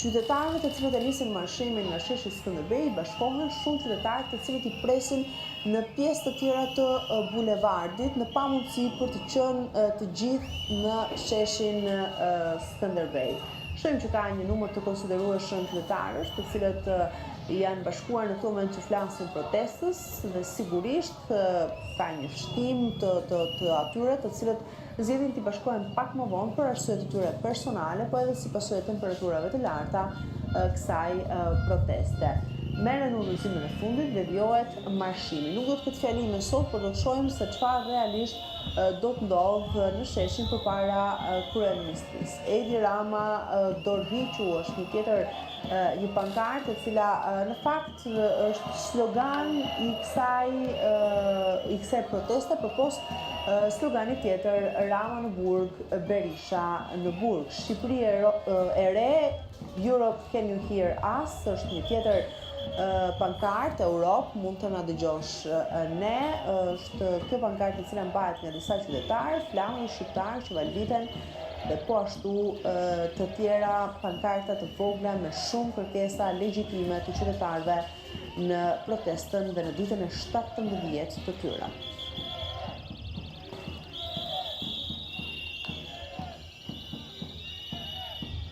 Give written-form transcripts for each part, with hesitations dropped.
qytetarëve të cilët e nisin marshimin nga sheshi Skënderbej bashkohen shumë qytetarë të cilët i presin në pjesë të tjera të bulevardit në pamundësi për të qenë të gjithë në sheshin Skënderbej. Shohim që ka një numër të konsiderueshëm qytetarësh, të cilët janë bashkuar në këtë moment që flasin protestës dhe sigurisht ka një shtim të atyre të cilët zgjedhin të bashkohen pak më vonë për arsye të tyre personale, po edhe si pasojë të temperaturave të larta kësaj proteste. Merren udhëzimin e fundit dhe lejohet marshimi. Nuk do të ketë fjalime sot, por do të shohim se çfarë realisht do të ndodhë në sheshin përpara kryeministrisë. Edi Rama dorëhiqu është një tjetër një pankartë e cila në fakt është slogan i kësaj proteste përpost slogani tjetër Rama në burg, Berisha në burg. Shqipëri e re, Europe can you hear us, është një tjetër pankartë Europë, mund të na dëgjosh ne, është kjo pankartë e cila mbahet nga disa qytetarë, flamuj shqiptarë që valviten dhe po ashtu të tjera pankarta të vogla me shumë kërkesa legjitime të qytetarëve në protestën dhe në ditën e 17 të tyre.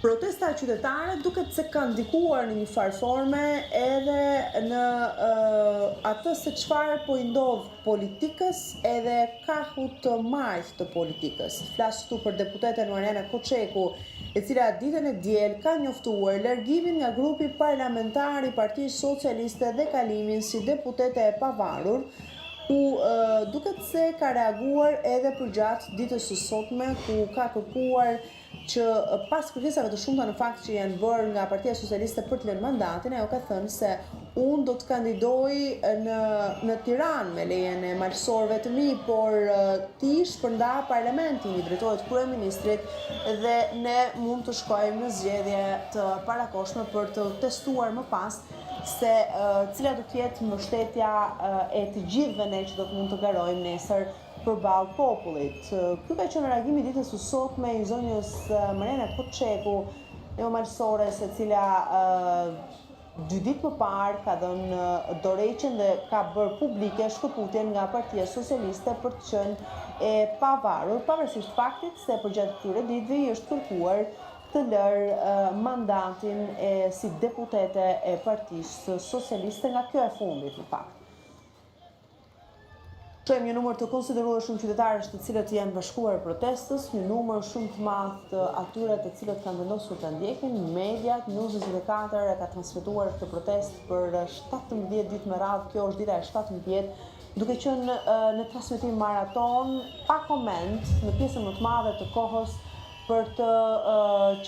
Protesta qytetare duket se ka ndikuar në një farë forme edhe në atë se çfarë po i ndodh politikës edhe kahut të majtë të politikës. Flas këtu për deputeten Mariana Koçeku, e cila ditën e diel ka njoftuar largimin nga grupi parlamentar i Partisë Socialiste dhe kalimin si deputete e pavarur, ku duket se ka reaguar edhe përgjatë ditës së sotme, ku ka kërkuar që pas kërkesave të shumta në fakt që janë bërë nga Partia Socialiste për të lënë mandatin, ajo ka thënë se unë do të kandidoj në Tiranë me lejen e malësorëve të mi, por ti shpërnda parlamentin, i drejtohet kryeministrit dhe ne mund të shkojmë në zgjedhje të parakoshme për të testuar më pas se cila do të jetë mbështetja e të gjithëve ne që do të mund të garojmë nesër përballë popullit. Ky ka qenë reagimi ditës së sotme i zonjës Mariana Koçeku, një malësore se cila 2 ditë më parë ka dhënë dorëheqjen dhe ka bërë publike shkëputjen nga Partia Socialiste për të qenë e pavarur, pavarësisht faktit se përgjatë këtyre ditëve i është kërkuar të lërë mandatin si deputete e Partisë Socialiste nga kjo e fundit në fakt. Shohim një numër të konsiderueshëm qytetarësh të cilët janë bashkuar protestës, një numër shumë të madh të atyre të cilët kanë vendosur ta ndjekin. Mediat, News 24 e ka transmetuar këtë protestë për 17 ditë me radhë. Kjo është dita e 17, duke qenë në transmetim maraton, pa koment në pjesën më të madhe të kohës për të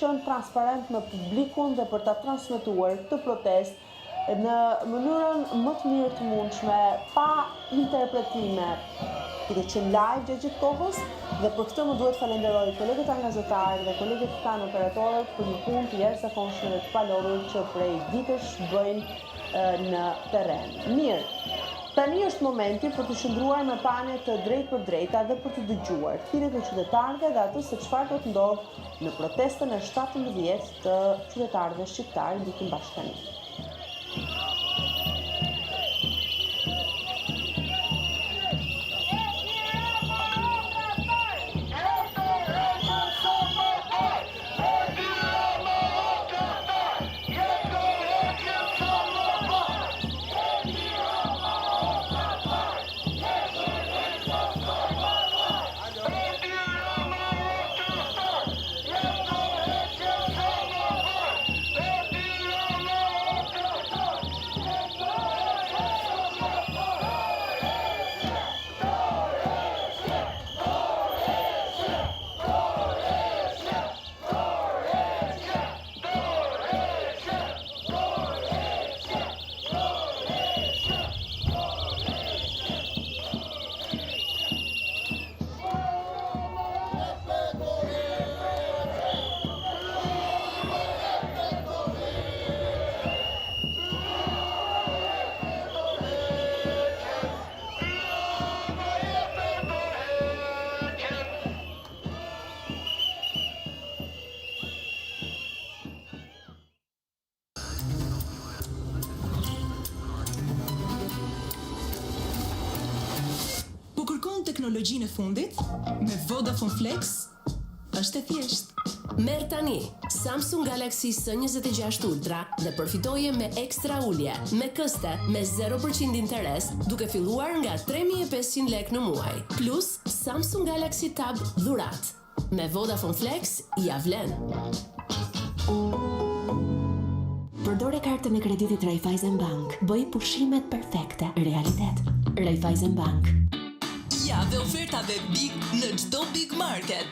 qenë transparent me publikun dhe për ta transmetuar këtë protestë në mënyrën më të mirë të mundshme, pa interpretime, duke qenë live gjatë kohës, dhe për këtë më duhet falenderoj kolegët angazhetarë dhe kolegët që kanë operatorët për një punë të jashtëzakonshme dhe të palodhur që prej ditësh bëjnë në terren. Mirë, tani është momenti për të qëndruar me panje të drejtë për drejta dhe për të dëgjuar thirrjet e qytetarëve dhe atë se çfarë do të ndodhë në protestën e 17 të qytetarëve shqiptarë diku bashkëtani. teknologjinë e fundit me Vodafone Flex është e thjeshtë. Merr tani Samsung Galaxy S26 Ultra dhe përfitoje me ekstra ulje, me këste, me 0% interes, duke filluar nga 3.500 lek në muaj. Plus Samsung Galaxy Tab dhurat. Me Vodafone Flex ja vlen. Përdore kartën e kreditit Raiffeisen Bank. Bëj pushimet perfekte realitet. Raiffeisen Bank. Javë ofertave Big në çdo Big Market.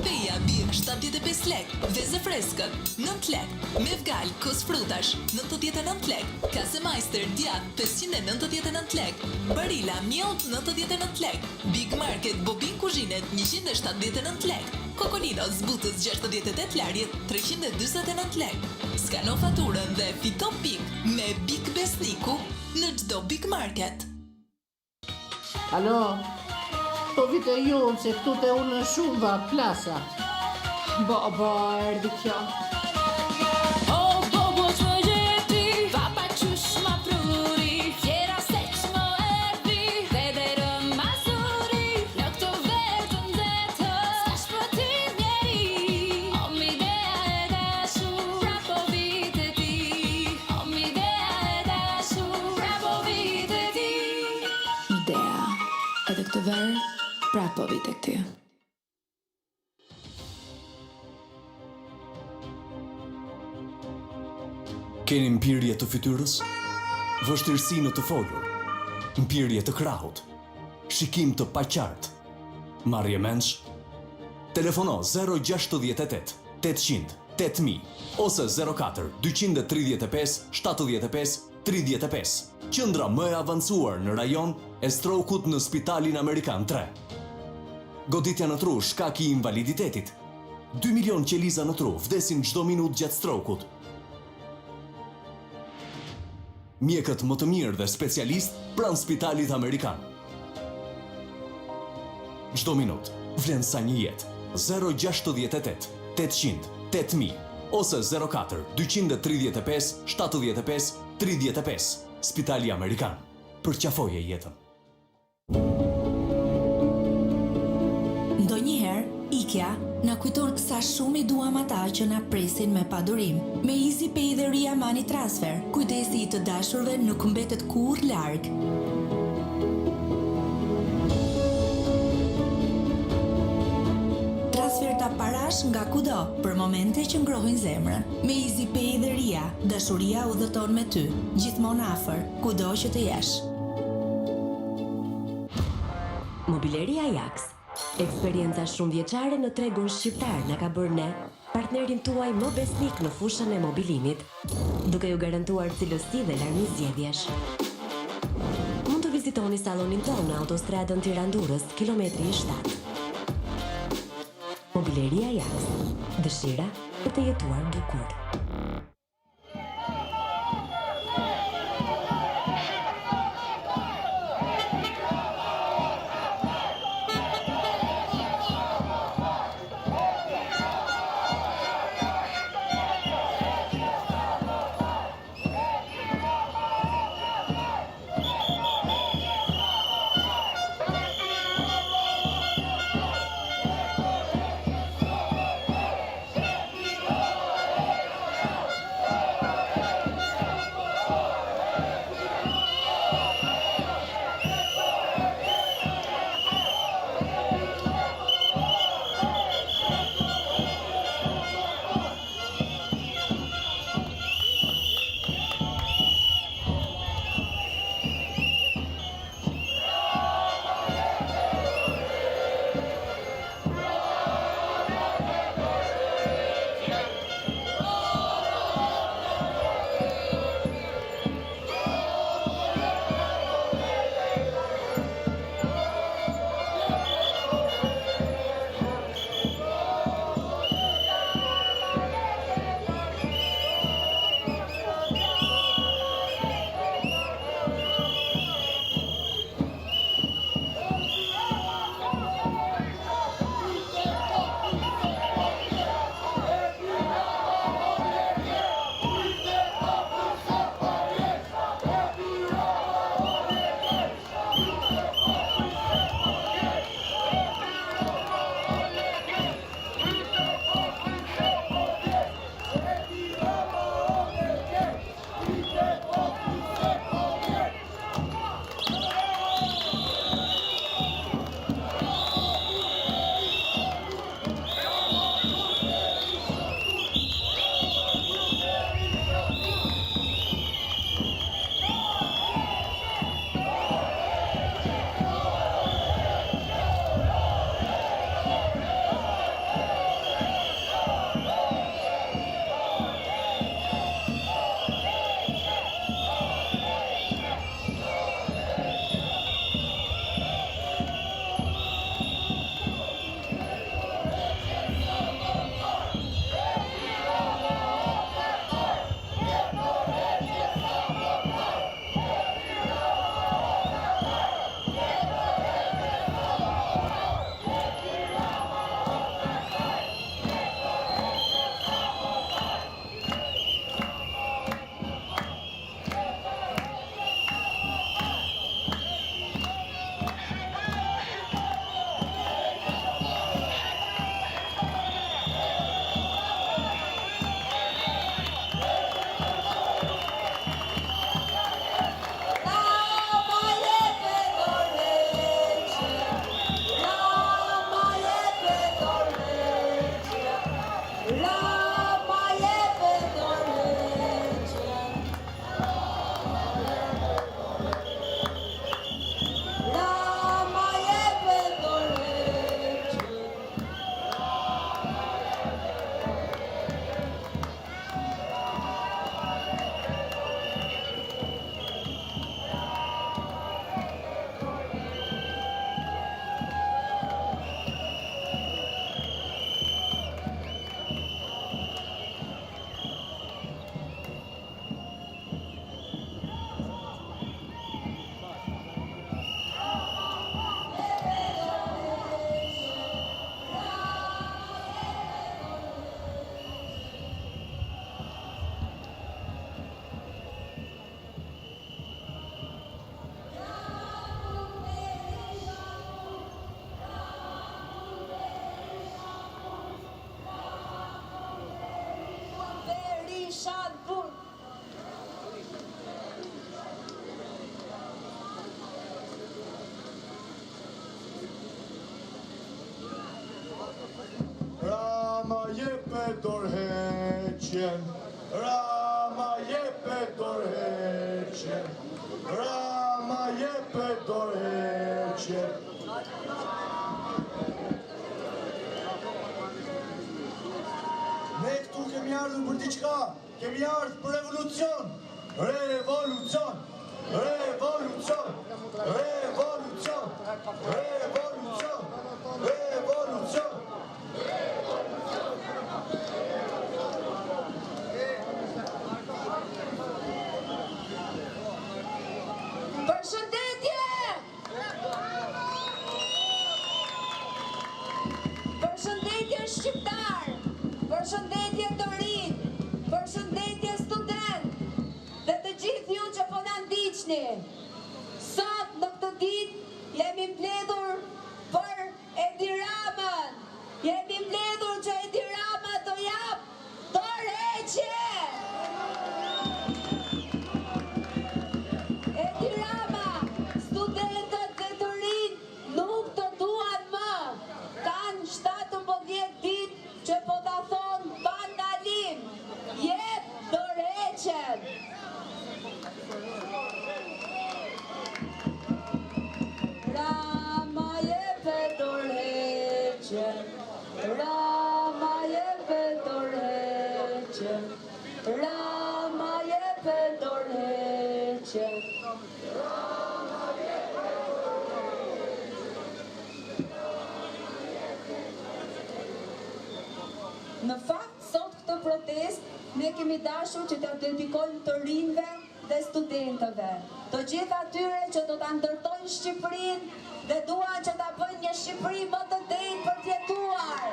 Peja Big 75 lek, veze freskët 9 lek, Mevgal kos frutash 99 lek, Kasemeister djath 599 lek, Barilla mjelt 99 lek, Big Market bobin kuzhinet 179 lek, Kokolino zbutës 68 larjet 349 lek. Skano faturën dhe fito Big me Big Besniku në çdo Big Market. Alo, po vite ju se këtu te unë shumë va plasa. Erdi kjo. O bobo që gjeti, papa qush ma pruri, fjera se që më erdi, dhe derë masuri, në këto vetën zetë, s'ka shpëtim njeri, o midea e dashur, prapo vite ti, o midea e dashur, prapo vite ti. Idea, edhe këtë verë, prapo vite këti. Keni mpirje të fytyrës, vështirësi në të folur, mpirje të krahut, shikim të paqartë, marrje mendsh? Telefono 068 800 8000 ose 04 235 75 35. Qendra më e avancuar në rajon e strokut në Spitalin Amerikan 3. Goditja në tru shkak i invaliditetit. 2 milion qeliza në tru vdesin çdo minutë gjatë strokut. Mjekët më të mirë dhe specialist pranë Spitalit Amerikan. Çdo minutë vlen sa një jetë. 068 800 8000 ose 04 235 75 35. Spitali Amerikan. Përqafoje jetën. Ndonjëherë, ikja na kujton sa shumë i duam ata që na presin me padurim. Me EasyPay dhe Ria Money Transfer, kujdesi i të dashurve nuk mbetet kurrë larg. Transferta parash nga kudo, për momente që ngrohin zemrën. Me EasyPay dhe Ria, dashuria udhëton me ty, gjithmonë afër, kudo që të jesh. Mobileri Ajax. Eksperienca shumë vjeçare në tregun shqiptar na ka bërë ne partnerin tuaj më besnik në fushën e mobilimit, duke ju garantuar cilësi dhe larmi zgjedhjesh. Mund të vizitoni sallonin tonë në autostradën Tiranë-Durrës, kilometri 7. Mobileri Ajax. Dëshira për të jetuar bukur. dorheqen, Rama jepe dorheqen, Rama jepe dorheqen. Ne këtu kemi ardhur për diçka, kemi ardhur për revolucion, revolucion, revolucion, revolucion, revolucion, revolucion. Përshëndetje! Përshëndetje shqiptar! Përshëndetje të rinj! Përshëndetje student! Dhe të gjithë ju që po na ndiqni! Sot në këtë ditë jemi mbledhur për Edi Ramën! Jemi mbledhur që Edi Rama do jap dorëheqje! Edi Rama, studentët dhe të rinj nuk të duan më. Kanë 17 ditë që po ta thonë pa ndalim. Jep dorëheqjen. Rama jepe dorëheqjen. Rama jepe dorëheqjen. Rama jepe dorëheqjen. Në fakt, sot këtë protest, ne kemi dashur që të dedikojmë të rinjve dhe studentëve, të gjithë atyre që do të ndërtojnë Shqipërinë dhe duan që ta bëjnë një Shqipëri më të drejtë për të jetuar.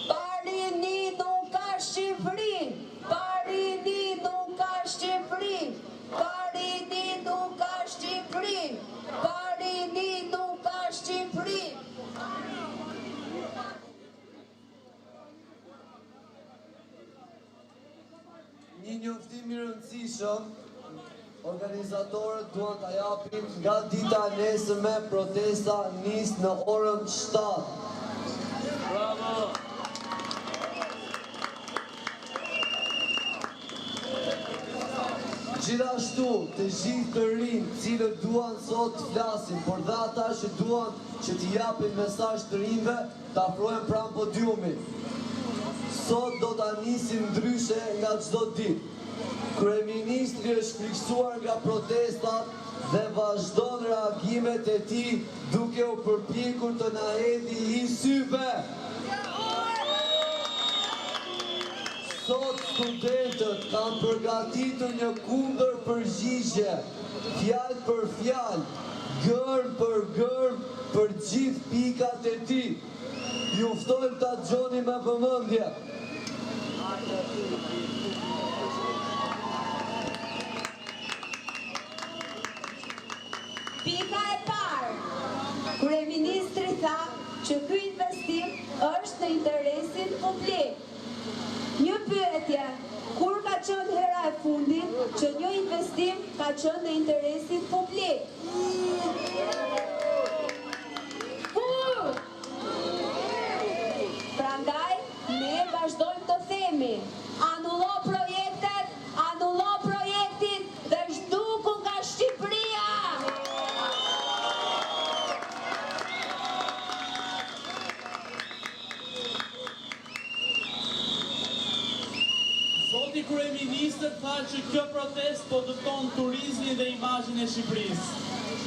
Parini nuk ka Shqipëri, Parini nuk ka Shqipëri, Parini nuk ka Shqipëri, Parini nuk ka Shqipëri. Një njoftim i rëndësishëm, organizatorët duan ta japin nga dita e nesërme, protesta nis në orën 7. Bravo! Gjithashtu, të gjithë të rinj, cilët duan sot të flasin, por dhe ata që duan që t'i japin mesazh të rinjve, të afrohen pranë podiumit. Sot do ta nisim ndryshe nga çdo ditë. Kryeministri është friksuar nga protestat dhe vazhdon reagimet e tij duke u përpjekur të na hedhë i syve. Sot studentët kanë përgatitur një kundër përgjigje, fjalë për fjalë, gërm për gërm për gjithë pikat e tij. Ju ftojmë ta dëgjoni me vëmendje. Pika e parë. Kryeministri tha që ky investim është në interesin publik. Një pyetje, kur ka qenë hera e fundit që një investim ka qenë në interesin publik? Kur? Prandaj, ne vazhdojmë të themi, anullo projektin dhe zhduku nga Shqipëria! Zoti kryeministër tha që kjo protest po dëmton turizmin dhe imazhin e Shqipërisë.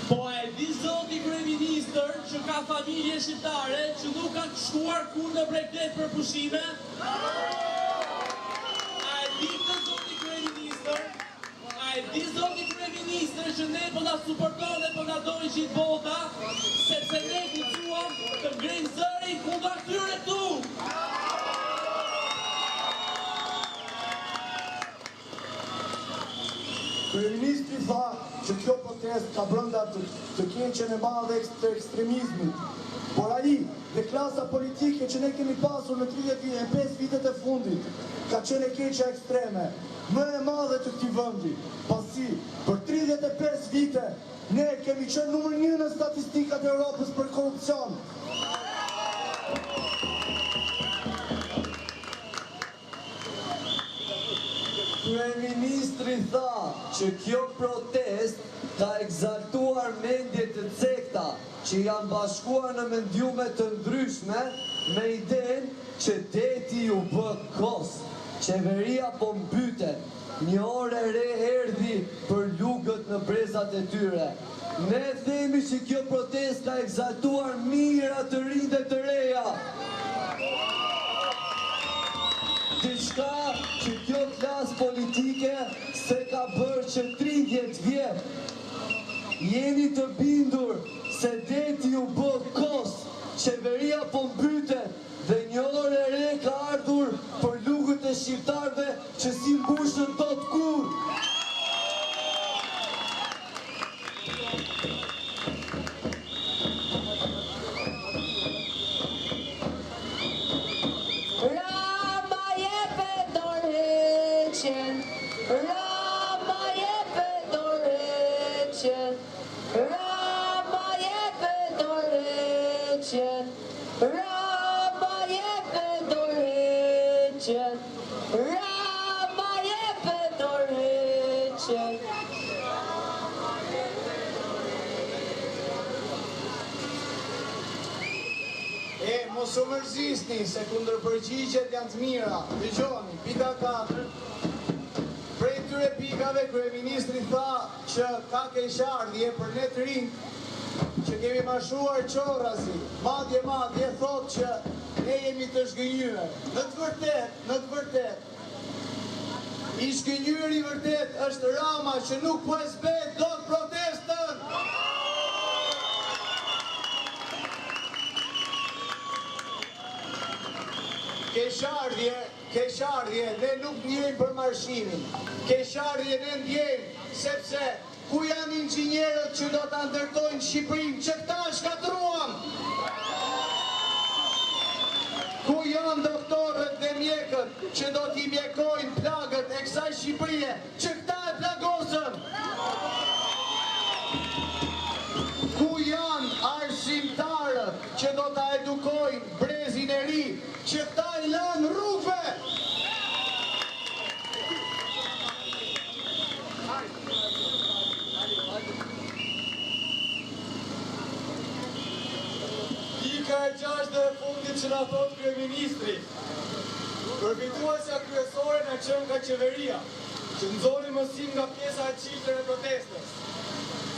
Po a e di zoti kryeministër që ka familje shqiptare që nuk kanë shkuar kur në Bregdet për pushime? A e di këtë zoti kryeministër? A e di zoti kryeministër që ne po na suporton dhe po na dojnë gjithë bota, sepse ne guxuam të ngrijmë zërin kundër tyre këtu? Kryeministri tha që kjo protest ka brenda të keqen e madhe të ekstremizmit. Por ai dhe klasa politike që ne kemi pasur në 35 vitet e fundit ka qenë e keqja ekstreme, më e madhe të këtij vendi, pasi për 35 vite ne kemi qenë numër 1 në statistikat e Europës për korrupsion. Kryeministri tha që kjo protest ka egzaltuar mendje të cekta që janë bashkuar në mendiume të ndryshme me idenë që deti ju bë kos. Qeveria po mbytet, një orë e re erdhi për lugët në brezat e tyre. Ne themi që kjo protest ka egzaltuar mira të rinj dhe të reja. Diçka që kjo klasë politike se ka bërë që 30 vjet. Jeni të bindur se deti ju bë kos, qeveria po mbytet dhe një orë e re ka ardhur për lugët e shqiptarëve që si mbushën dot kur. Mos u mërzisni se kundër përgjigjet janë të mira. Dëgjoni, pika 4. Prej këtyre pikave kryeministri tha që ka keqardhje për ne të rinj që kemi mashuar qorrazi. Madje thot që ne jemi të zhgënjyer. Në të vërtet, i zhgënjyer i vërtet është Rama që nuk po e zbet dot protestën. Keqardhje, ne nuk ndjejmë për marshimin. Keqardhje ne ndjejmë sepse ku janë inxhinierët që do ta ndërtojnë Shqipërinë, që këta shkatruan? Ku janë doktorët dhe mjekët që do t'i mjekojnë plagët e kësaj Shqipërie, që këta e plagosën? Ku janë arsimtarët që do ta edukojnë brezin e ri, që këta i lanë rrugëve? Pika e 6 dhe e fundit që na thot kryeministri. Përfituesja kryesore na qenë nga qeveria, që nxori mësim nga pjesa e çiltër e protestës.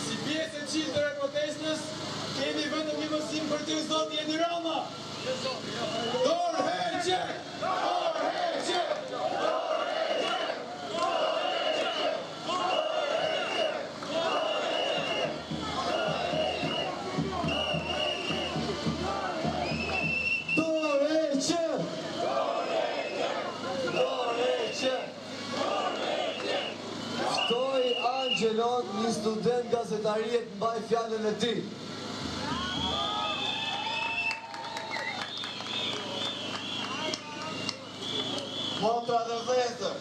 Si pjesë e çiltër e protestës, kemi vetëm një mësim për ty, zoti Edi Rama. Dorëheqje! Dorëheqje! Ftoi Angelon, një student gazetarie, të mbaj fjalën e tij. Motra dhe vëllezër,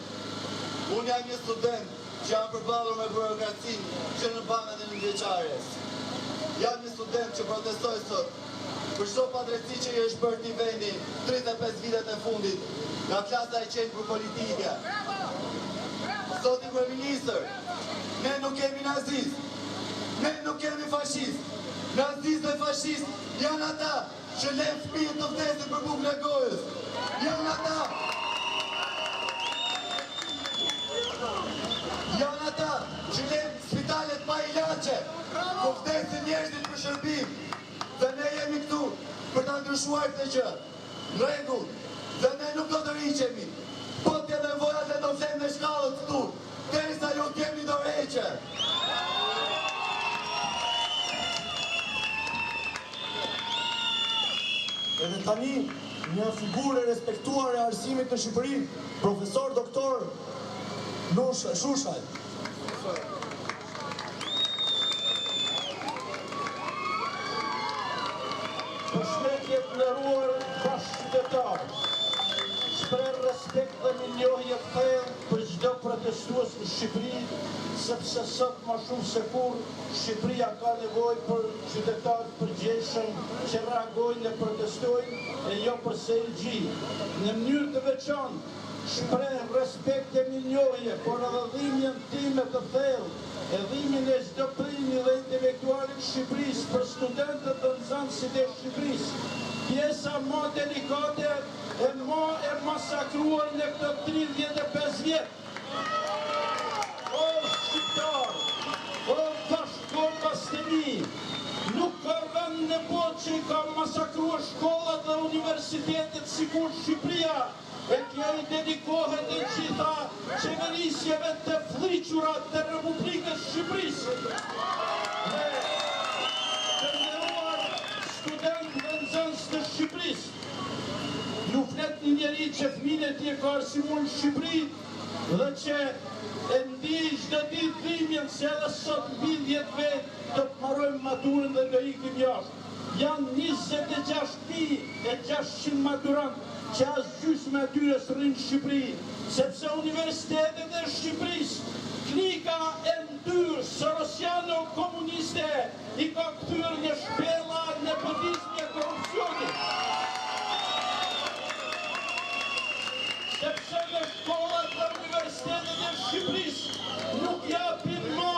unë jam një student që jam përballur me burokracinë që në banat e nënvjeçares. Jam një student që protestoj sot për çdo padrejti që i është bërë këtij vendi 35 vitet e fundit nga klasa e qenë për politike. Zoti kryeministër, ne nuk kemi nazist, ne nuk kemi fashist. Nazist dhe fashist janë ata që lënë fëmijët të vdesin për bukën e gojës. Janë ata që lënë spitalet pa ilaçe, ku vdesin njerëzit për shërbim. Dhe ne jemi këtu për ta ndryshuar këtë gjë. Në rregull, dhe ne nuk do të riqemi. Po t'ja nevojat dhe do vlen në shkallët këtu, derisa ju kemi dorëheqje. Edhe tani, një figurë e respektuar e arsimit në Shqipëri, profesor doktor Shushaj. Përshëndetje të nderuar bashkëqytetarë. Shpreh respekt dhe mirënjohje të thellë për çdo protestues në Shqipëri, sepse sot më shumë se kur Shqipëria ka nevojë për qytetarë të përgjegjshëm që reagojnë dhe protestojnë e jo për selgji. Në mënyrë të veçantë shpreh respekt e mirënjohje për edhe dhimbjen time të thellë, e dhimbjen e çdo prindi dhe intelektualit Shqipërisë për studentët dhe nxënësit e Shqipërisë. Pjesa më delikate e më e masakruar në këto 35 vjet. O shqiptar, o bashkëkombës të mi, nuk ka vend në botë që i ka masakruar shkollat dhe universitetet sikur Shqipëria, e kjo i dedikohet e gjitha qeverisjeve të fliqura të Republikës Shqipërisë. Të nderuar studentë dhe nxënës të Shqipërisë, ju flet një njeri që fëmijët e tij ka arsimur në Shqipëri dhe që e ndjej çdo ditë dhimbjen se edhe sot mbi 10 vjet do të marrojmë maturën dhe do ikim jashtë. Janë 26.600 maturantë që as gjysmë e tyre s'rrin në Shqipëri, sepse universitetet e Shqipërisë, klika e ndyrë sorosiano-komuniste i ka kthyer një shpella nepotizmi e korrupsionit. Sepse në shkollat dhe universitetet e Shqipërisë nuk japin më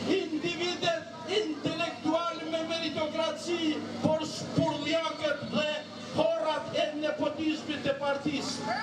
individet intelektual me meritokraci, por shpurljakët dhe horat e nepotizmit të partisë.